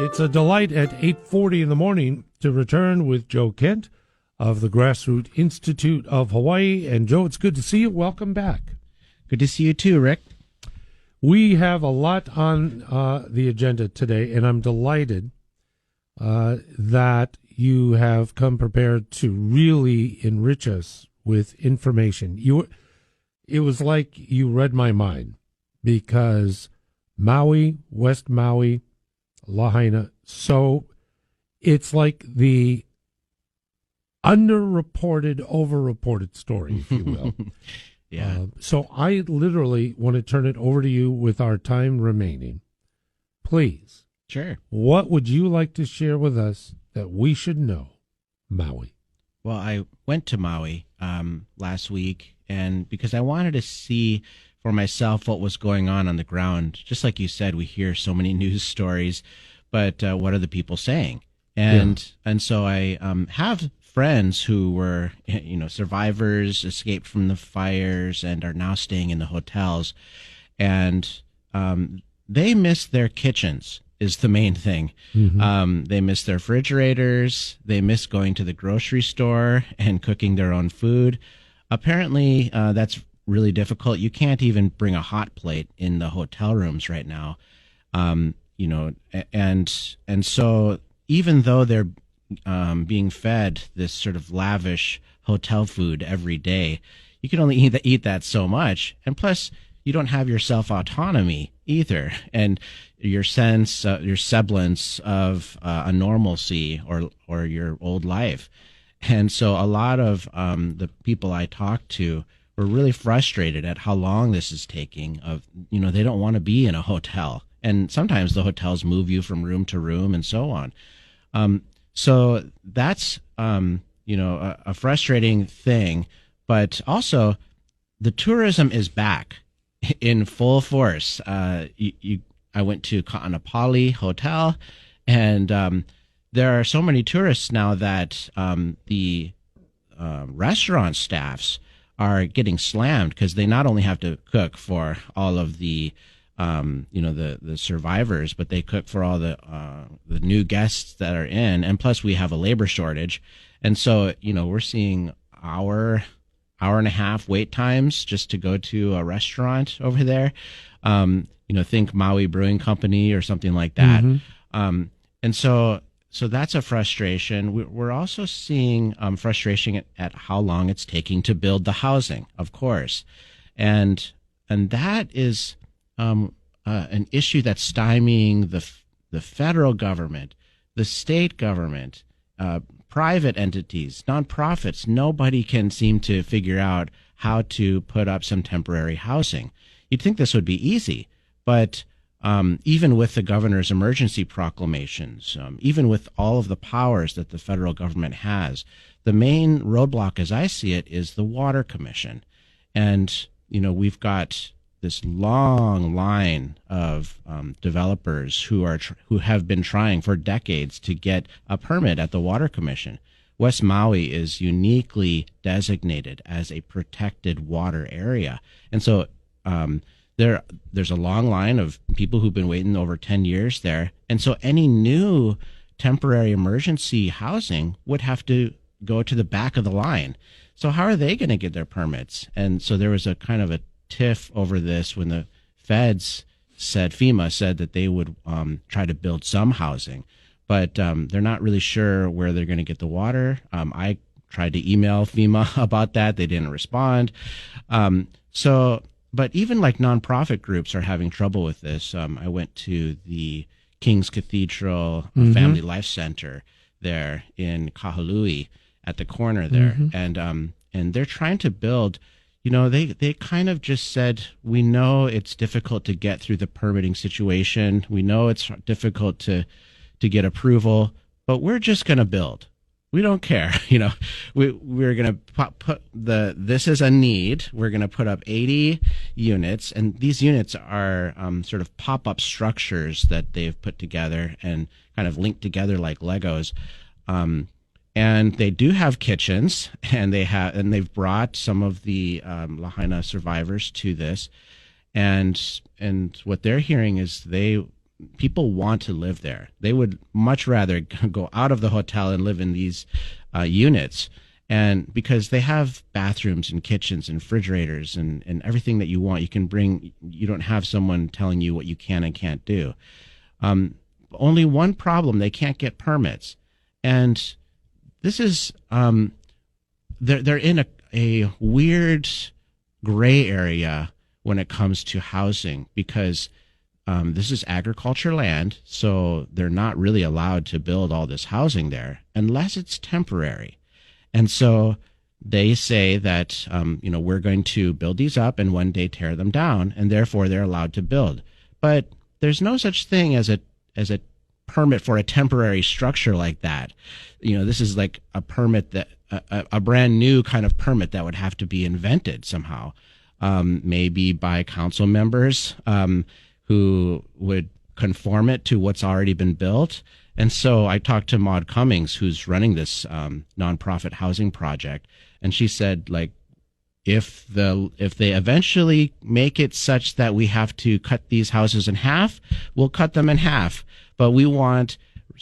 It's a delight at 8:40 in the morning to return with Joe Kent of the Grassroots Institute of Hawaii. And Joe, it's good to see you. Welcome back. Good to see you too, Rick. We have a lot on the agenda today, and I'm delighted that you have come prepared to really enrich us with information. It was like you read my mind, because Maui, West Maui, Lahaina, so it's like the underreported, overreported story, if you will. Yeah. So I literally want to turn it over to you with our time remaining. Please. Sure. What would you like to share with us that we should know, Maui? Well, I went to Maui last week, and because I wanted to see for myself what was going on the ground. Just like you said, we hear so many news stories, but what are the people saying? And so I have friends who were, survivors, escaped from the fires, and are now staying in the hotels. And they miss their kitchens is the main thing. Mm-hmm. They miss their refrigerators. They miss going to the grocery store and cooking their own food. Apparently, that's really difficult. You can't even bring a hot plate in the hotel rooms right now. And so even though they're being fed this sort of lavish hotel food every day, you can only eat that so much. And plus, you don't have your self-autonomy either, and your semblance of a normalcy or your old life. And so a lot of the people I talked to were really frustrated at how long this is taking. They don't want to be in a hotel. And sometimes the hotels move you from room to room and so on. So that's, a frustrating thing. But also, the tourism is back in full force. I went to Ka'anapali Hotel, and there are so many tourists now that the restaurant staffs are getting slammed because they not only have to cook for all of the the survivors, but they cook for all the new guests that are in, and plus we have a labor shortage, and so we're seeing hour and a half wait times just to go to a restaurant over there. Think Maui Brewing Company or something like that. Mm-hmm. And so that's a frustration. We're also seeing frustration at how long it's taking to build the housing, of course, and that is an issue that's stymieing the federal government, the state government, private entities, nonprofits. Nobody can seem to figure out how to put up some temporary housing. You'd think this would be easy, but even with the governor's emergency proclamations, even with all of the powers that the federal government has, the main roadblock, as I see it, is the Water Commission. And, we've got this long line of developers who have been trying for decades to get a permit at the Water Commission. West Maui is uniquely designated as a protected water area. And so there's a long line of people who've been waiting over 10 years there. And so any new temporary emergency housing would have to go to the back of the line. So how are they going to get their permits? And so there was a kind of a tiff over this when the FEMA said that they would try to build some housing, but they're not really sure where they're going to get the water. I tried to email FEMA about that. They didn't respond. But even like nonprofit groups are having trouble with this. I went to the King's Cathedral Family Life Center there in Kahului at the corner there. And they're trying to build, they kind of just said, we know it's difficult to get through the permitting situation. We know it's difficult to get approval, but we're just going to build. We don't care. We're going to put this is a need. We're going to put up 80 units, and these units are sort of pop-up structures that they've put together and kind of linked together like Legos. And they do have kitchens, and they've brought some of the Lahaina survivors to this, and what they're hearing is they people want to live there. They would much rather go out of the hotel and live in these units. And because they have bathrooms and kitchens and refrigerators and everything that you want, you can bring, you don't have someone telling you what you can and can't do. Only one problem, they can't get permits. And this is, they're in a weird gray area when it comes to housing, because this is agriculture land, so they're not really allowed to build all this housing there unless it's temporary. And so they say that, we're going to build these up and one day tear them down, and therefore they're allowed to build. But there's no such thing as a permit for a temporary structure like that. This is like a permit that a brand new kind of permit that would have to be invented somehow, maybe by council members who would conform it to what's already been built. And so I talked to Maud Cummings, who's running this nonprofit housing project, and she said, like, if they eventually make it such that we have to cut these houses in half, we'll cut them in half. But we want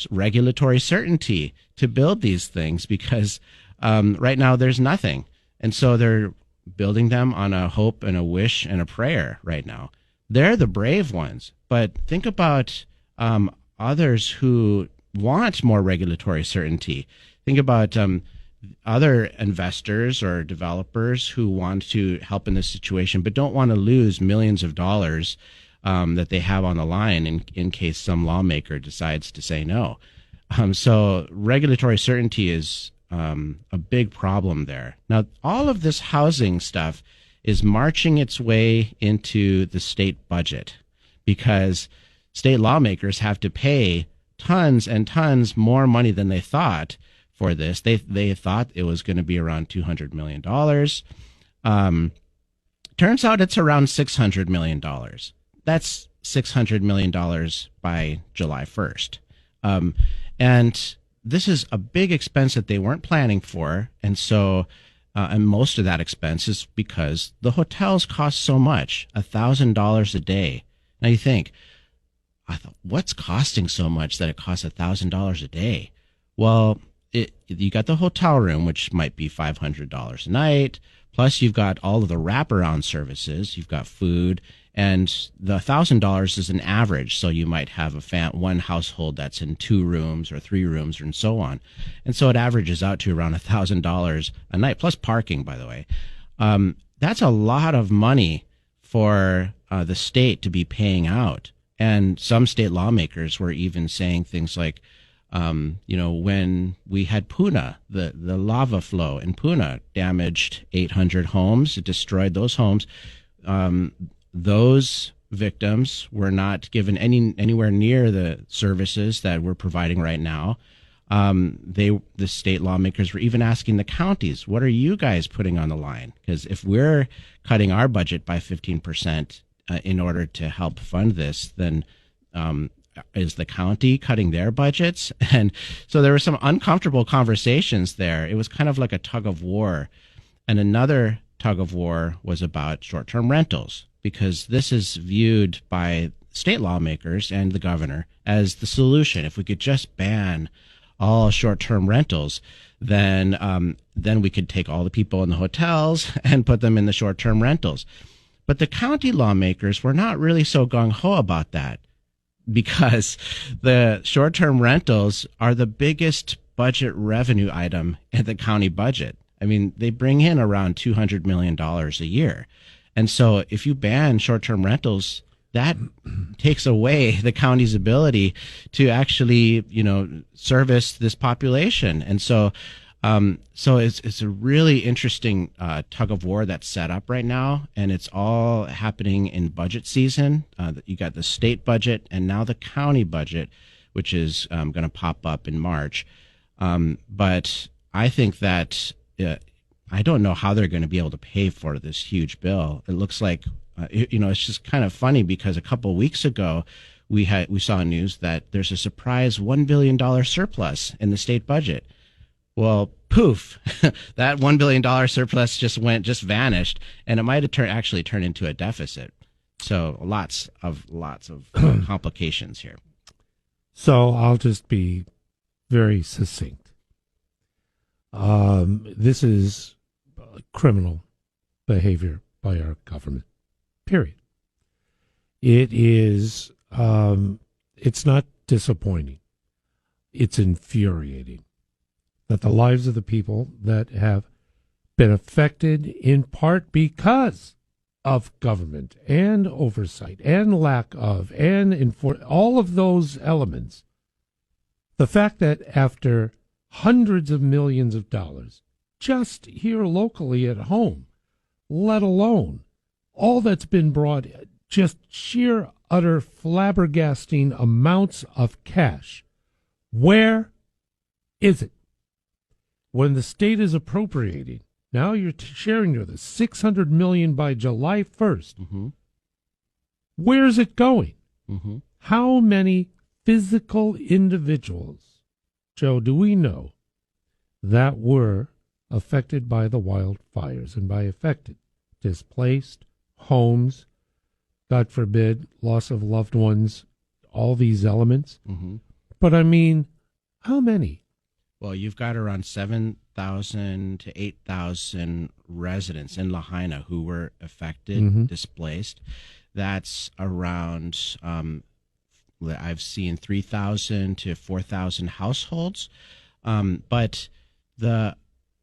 regulatory certainty to build these things, because right now there's nothing. And so they're building them on a hope and a wish and a prayer right now. They're the brave ones. But think about others who want more regulatory certainty. Think about other investors or developers who want to help in this situation but don't want to lose millions of dollars that they have on the line in case some lawmaker decides to say no. So regulatory certainty is a big problem there. Now, all of this housing stuff is marching its way into the state budget, because state lawmakers have to pay tons and tons more money than they thought for this. They thought it was going to be around $200 million. Turns out it's around $600 million. That's $600 million by July 1st. And this is a big expense that they weren't planning for. And so, and most of that expense is because the hotels cost so much, $1,000 a day. Now you think, I thought, what's costing so much that it costs $1,000 a day? Well, you got the hotel room, which might be $500 a night. Plus, you've got all of the wraparound services. You've got food, and the $1,000 is an average. So you might have one household that's in 2 rooms or 3 rooms, and so on. And so it averages out to around $1,000 a night, plus parking, by the way. That's a lot of money for the state to be paying out. And some state lawmakers were even saying things like, when we had Puna, the lava flow in Puna damaged 800 homes, it destroyed those homes. Those victims were not given anywhere near the services that we're providing right now. The state lawmakers were even asking the counties, what are you guys putting on the line? Because if we're cutting our budget by 15% in order to help fund this, then is the county cutting their budgets? And so there were some uncomfortable conversations there. It was kind of like a tug of war. And another tug of war was about short-term rentals, because this is viewed by state lawmakers and the governor as the solution. If we could just ban all short-term rentals, then we could take all the people in the hotels and put them in the short-term rentals. But the county lawmakers were not really so gung-ho about that, because the short-term rentals are the biggest budget revenue item in the county budget. I mean, they bring in around $200 million a year. And so if you ban short-term rentals, that takes away the county's ability to actually, service this population. And so it's a really interesting tug of war that's set up right now, and it's all happening in budget season. You got the state budget and now the county budget, which is going to pop up in March. But I think that I don't know how they're going to be able to pay for this huge bill. It looks like it's just kind of funny, because a couple of weeks ago we saw news that there's a surprise $1 billion surplus in the state budget. Well, poof, that $1 billion surplus just vanished, and it might have actually turned into a deficit. So lots of complications here. So I'll just be very succinct. This is criminal behavior by our government, period. It is, it's not disappointing. It's infuriating that the lives of the people that have been affected in part because of government and oversight and lack of and all of those elements. The fact that after hundreds of millions of dollars just here locally at home, let alone all that's been brought, just sheer, utter, flabbergasting amounts of cash. Where is it? When the state is appropriating, now you're sharing the $600 million by July 1st. Mm-hmm. Where is it going? Mm-hmm. How many physical individuals, Joe, do we know that were affected by the wildfires? And by affected, displaced, homes, God forbid, loss of loved ones, all these elements. Mm-hmm. But I mean, how many? Well, you've got around 7,000 to 8,000 residents in Lahaina who were affected, displaced. That's around, I've seen 3,000 to 4,000 households. But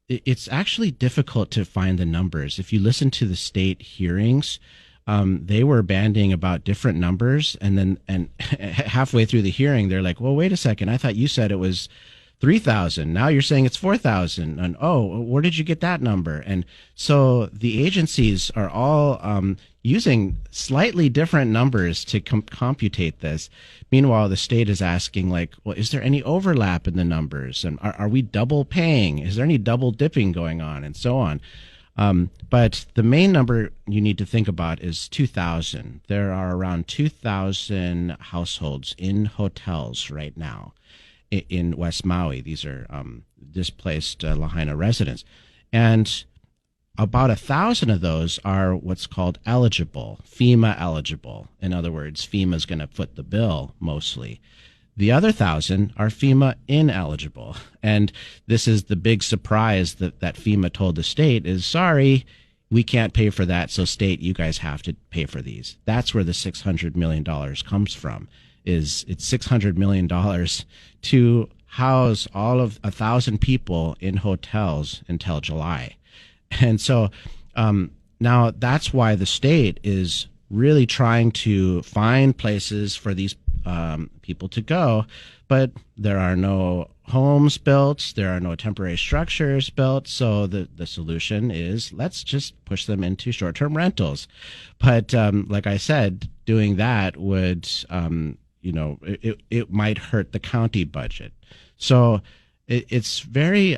it's actually difficult to find the numbers. If you listen to the state hearings, they were bandying about different numbers, and halfway through the hearing, they're like, "Well, wait a second. I thought you said it was 3,000. Now you're saying it's 4,000. And where did you get that number?" And so the agencies are all using slightly different numbers to computate this. Meanwhile, the state is asking, like, well, is there any overlap in the numbers? And are we double paying? Is there any double dipping going on? And so on. But the main number you need to think about is 2,000. There are around 2,000 households in hotels right now in West Maui. These are displaced Lahaina residents. And about 1,000 of those are what's called eligible, FEMA eligible. In other words, FEMA is going to foot the bill mostly. The other 1,000 are FEMA ineligible. And this is the big surprise that FEMA told the state is, sorry, we can't pay for that. So state, you guys have to pay for these. That's where the $600 million comes from. It's $600 million to house all of 1,000 people in hotels until July. And so now that's why the state is really trying to find places for these people to go, but there are no homes built, there are no temporary structures built, so the solution is let's just push them into short-term rentals. But like I said, doing that would it might hurt the county budget. So it's very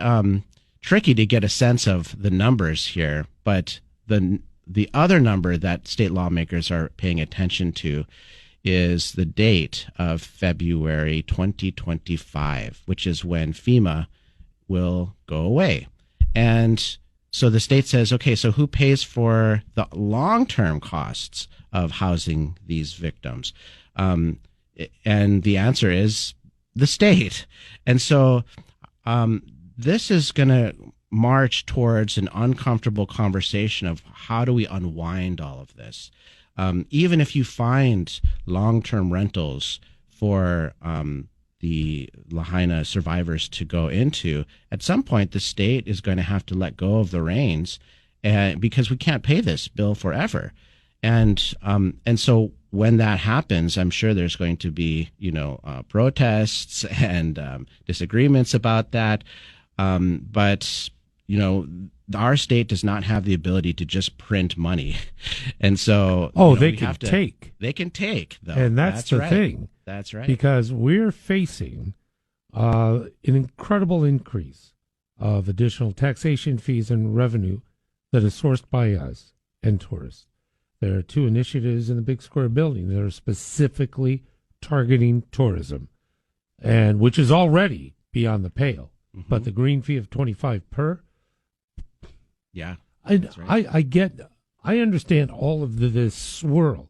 tricky to get a sense of the numbers here, but the other number that state lawmakers are paying attention to is the date of February 2025, which is when FEMA will go away. And so the state says, okay, so who pays for the long-term costs of housing these victims? And the answer is the state. And so this is going to march towards an uncomfortable conversation of how do we unwind all of this. Even if you find long-term rentals for the Lahaina survivors to go into, at some point the state is going to have to let go of the reins, because we can't pay this bill forever. And so when that happens, I'm sure there's going to be protests and disagreements about that. But our state does not have the ability to just print money, and so they can take. They can take, though, and that's the thing. That's right, because we're facing an incredible increase of additional taxation fees and revenue that is sourced by us and tourists. There are 2 initiatives in the Big Square building that are specifically targeting tourism, and which is already beyond the pale. Mm-hmm. But the green fee of $25 per. Yeah, I understand all of this swirl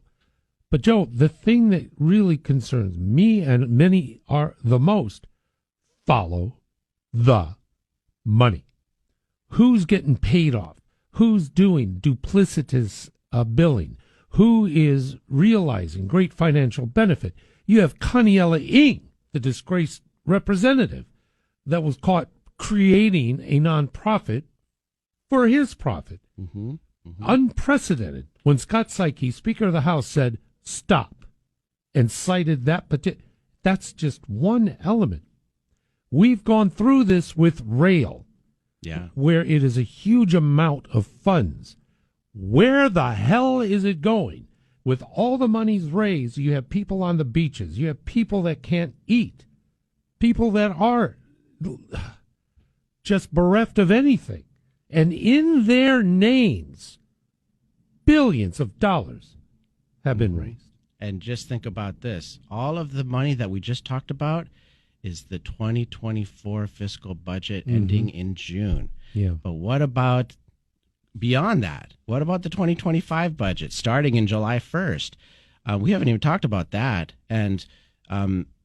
But Joe, the thing that really concerns me and many are the most, follow the money. Who's getting paid off? Who's doing duplicitous billing? Who is realizing great financial benefit? You have Kaniela Ing, the disgraced representative that was caught creating a nonprofit for his profit. Mm-hmm. Mm-hmm. Unprecedented. When Scott Psyche, Speaker of the House, said stop and cited that that's just one element. We've gone through this with rail, where it is a huge amount of funds. Where the hell is it going? With all the monies raised, you have people on the beaches. You have people that can't eat. People that are just bereft of anything. And in their names, billions of dollars have been raised. And just think about this. All of the money that we just talked about is the 2024 fiscal budget ending in June. Yeah. But what about beyond that? What about the 2025 budget starting in July 1st? We haven't even talked about that. And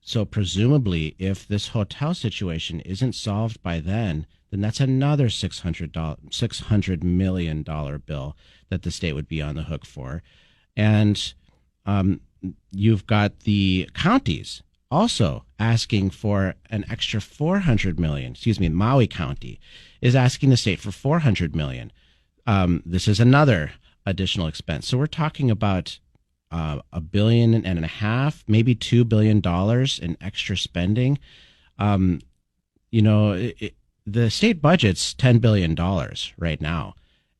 so presumably, if this hotel situation isn't solved by then that's another $600 million bill that the state would be on the hook for. And you've got the counties also asking for an extra $400 million. Maui County is asking the state for $400 million. This is another additional expense. So we're talking about $1.5 billion, maybe $2 billion in extra spending. The state budget's $10 billion right now.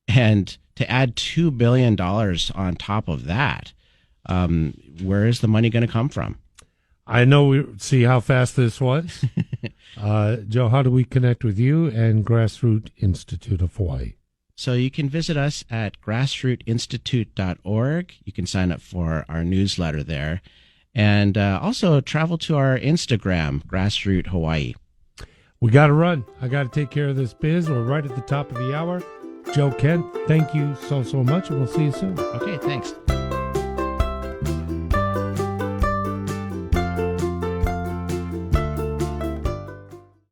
And to add $2 billion on top of that, where is the money going to come from? I know we see how fast this was. Joe, how do we connect with you and Grassroot Institute of Hawaii? So you can visit us at grassrootinstitute.org. You can sign up for our newsletter there. And also travel to our Instagram, Grassroot Hawaii. We got to run. I got to take care of this biz. We're right at the top of the hour. Joe Kent, thank you so much, and we'll see you soon. Okay, thanks.